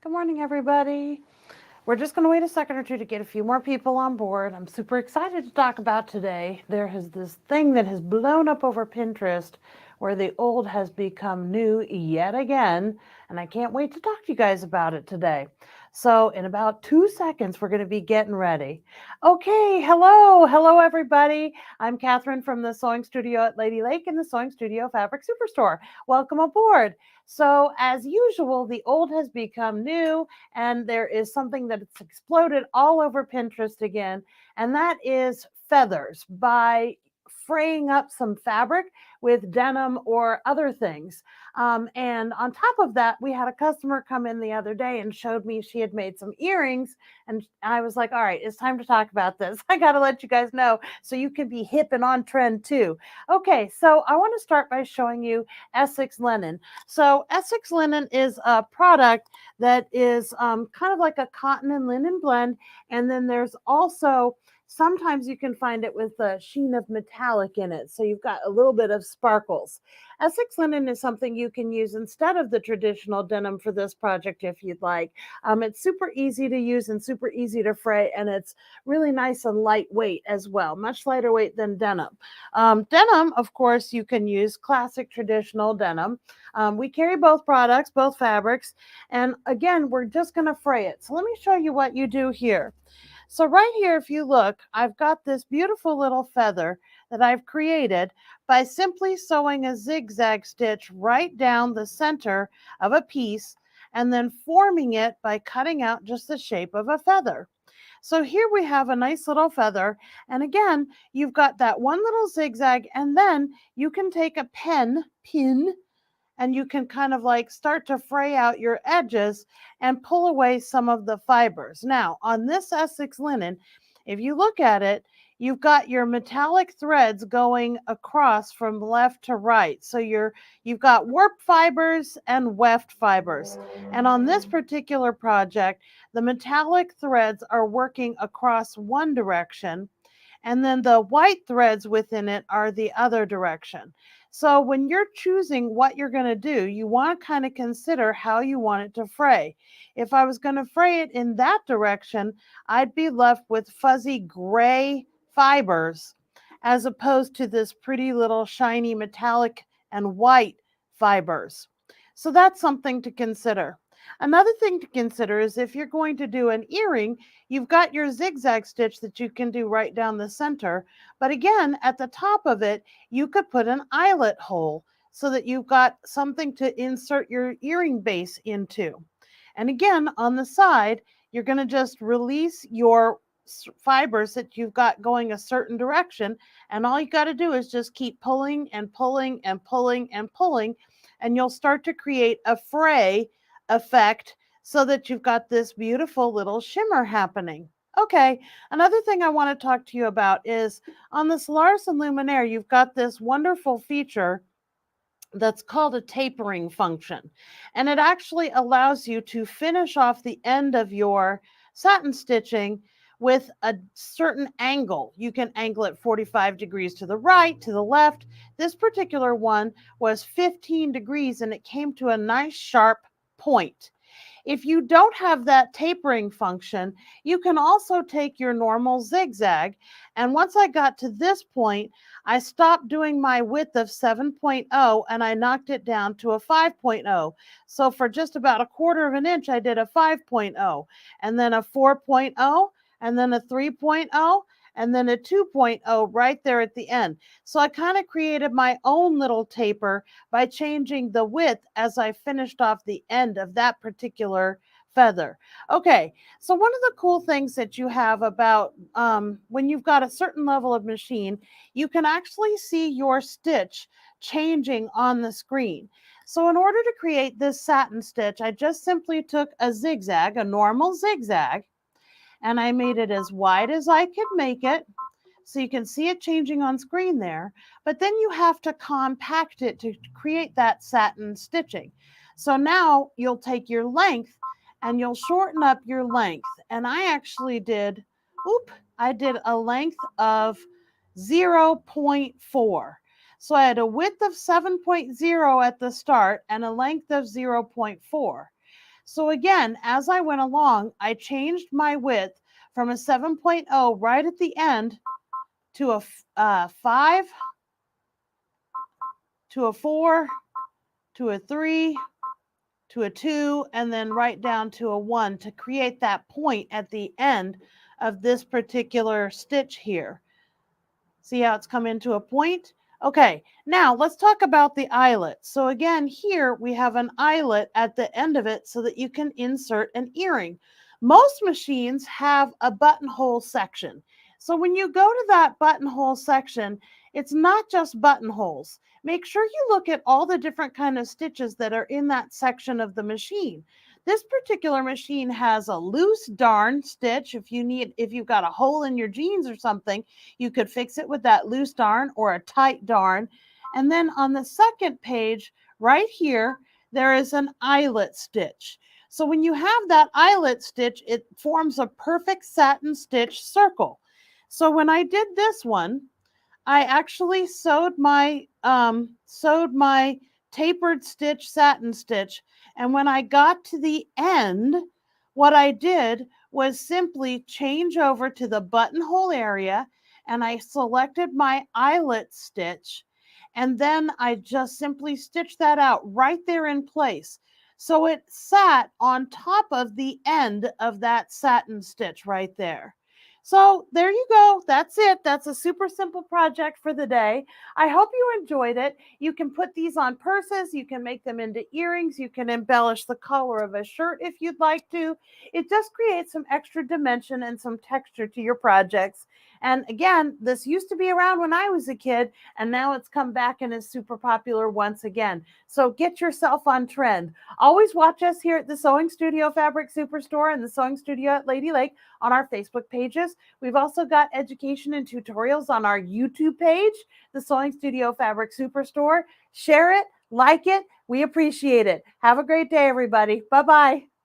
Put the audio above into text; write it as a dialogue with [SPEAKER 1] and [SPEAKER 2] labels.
[SPEAKER 1] Good morning, everybody. We're just going to wait a second or two to get a few more people on board. I'm super excited to talk about today. There is this thing that has blown up over Pinterest where the old has become new yet again, and I can't wait to talk to you guys about it today. So, in about 2 seconds, we're going to be getting ready. Okay, hello, everybody. I'm Catherine from the Sewing Studio at Lady Lake and the Sewing Studio Fabric Superstore. Welcome aboard. So, as usual, the old has become new, and there is something that's exploded all over Pinterest again, and that is feathers by fraying up some fabric with denim or other things. And on top of that, we had a customer come in the other day and showed me she had made some earrings. And I was like, all right, it's time to talk about this. I got to let you guys know so you can be hip and on trend too. Okay, so I want to start by showing you Essex linen. So Essex linen is a product that is kind of like a cotton and linen blend. And then there's also sometimes you can find it with a sheen of metallic in it. So you've got a little bit of sparkles. Essex linen is something you can use instead of the traditional denim for this project if you'd like. It's super easy to use and super easy to fray, and it's really nice and lightweight as well, much lighter weight than denim. Denim, of course, you can use classic traditional denim. We carry both products, both fabrics, and again, we're just going to fray it. So let me show you what you do here. So right here, if you look, I've got this beautiful little feather that I've created by simply sewing a zigzag stitch right down the center of a piece and then forming it by cutting out just the shape of a feather. So here we have a nice little feather. And again, you've got that one little zigzag, and then you can take a pin, and you can kind of like start to fray out your edges and pull away some of the fibers. Now, on this Essex linen, if you look at it, you've got your metallic threads going across from left to right. So you've got warp fibers and weft fibers. And on this particular project, the metallic threads are working across one direction, and then the white threads within it are the other direction. So when you're choosing what you're going to do, you want to kind of consider how you want it to fray. If I was going to fray it in that direction, I'd be left with fuzzy gray fibers as opposed to this pretty little shiny metallic and white fibers. So that's something to consider. Another thing to consider is if you're going to do an earring, you've got your zigzag stitch that you can do right down the center. But again, at the top of it, you could put an eyelet hole so that you've got something to insert your earring base into. And again, on the side, you're going to just release your fibers that you've got going a certain direction. And all you got to do is just keep pulling and pulling and pulling and pulling, and you'll start to create a fray effect so that you've got this beautiful little shimmer happening. Okay, another thing I want to talk to you about is on this Larson Luminaire, you've got this wonderful feature that's called a tapering function. And it actually allows you to finish off the end of your satin stitching with a certain angle. You can angle it 45 degrees to the right, to the left. This particular one was 15 degrees and it came to a nice sharp point. If you don't have that tapering function, you can also take your normal zigzag. And once I got to this point, I stopped doing my width of 7.0 and I knocked it down to a 5.0. So for just about a quarter of an inch, I did a 5.0, and then a 4.0, and then a 3.0, and then a 2.0 right there at the end. So I kind of created my own little taper by changing the width as I finished off the end of that particular feather. Okay, so one of the cool things that you have about when you've got a certain level of machine, you can actually see your stitch changing on the screen. So in order to create this satin stitch, I just simply took a zigzag, a normal zigzag, and I made it as wide as I could make it. So you can see it changing on screen there, but then you have to compact it to create that satin stitching. So now you'll take your length and you'll shorten up your length. And I actually did a length of 0.4. So I had a width of 7.0 at the start and a length of 0.4. So again, as I went along, I changed my width from a 7.0 right at the end to a 5, to a 4, to a 3, to a 2, and then right down to a 1 to create that point at the end of this particular stitch here. See how it's come into a point? Okay, now let's talk about the eyelet. So again, here we have an eyelet at the end of it so that you can insert an earring. Most machines have a buttonhole section. So when you go to that buttonhole section, it's not just buttonholes. Make sure you look at all the different kind of stitches that are in that section of the machine. This particular machine has a loose darn stitch. If you've got a hole in your jeans or something, you could fix it with that loose darn or a tight darn. And then on the second page, right here, there is an eyelet stitch. So when you have that eyelet stitch, it forms a perfect satin stitch circle. So when I did this one, I actually sewed my tapered stitch satin stitch, and when I got to the end, what I did was simply change over to the buttonhole area, and I selected my eyelet stitch, and then I just simply stitched that out right there in place. So it sat on top of the end of that satin stitch right there. So there you go. That's it. That's a super simple project for the day. I hope you enjoyed it. You can put these on purses. You can make them into earrings. You can embellish the collar of a shirt if you'd like to. It just creates some extra dimension and some texture to your projects. And again, this used to be around when I was a kid, and now it's come back and is super popular once again. So get yourself on trend. Always watch us here at the Sewing Studio Fabric Superstore and the Sewing Studio at Lady Lake on our Facebook pages. We've also got education and tutorials on our YouTube page, the Sewing Studio Fabric Superstore. Share it, like it. We appreciate it. Have a great day, everybody. Bye-bye.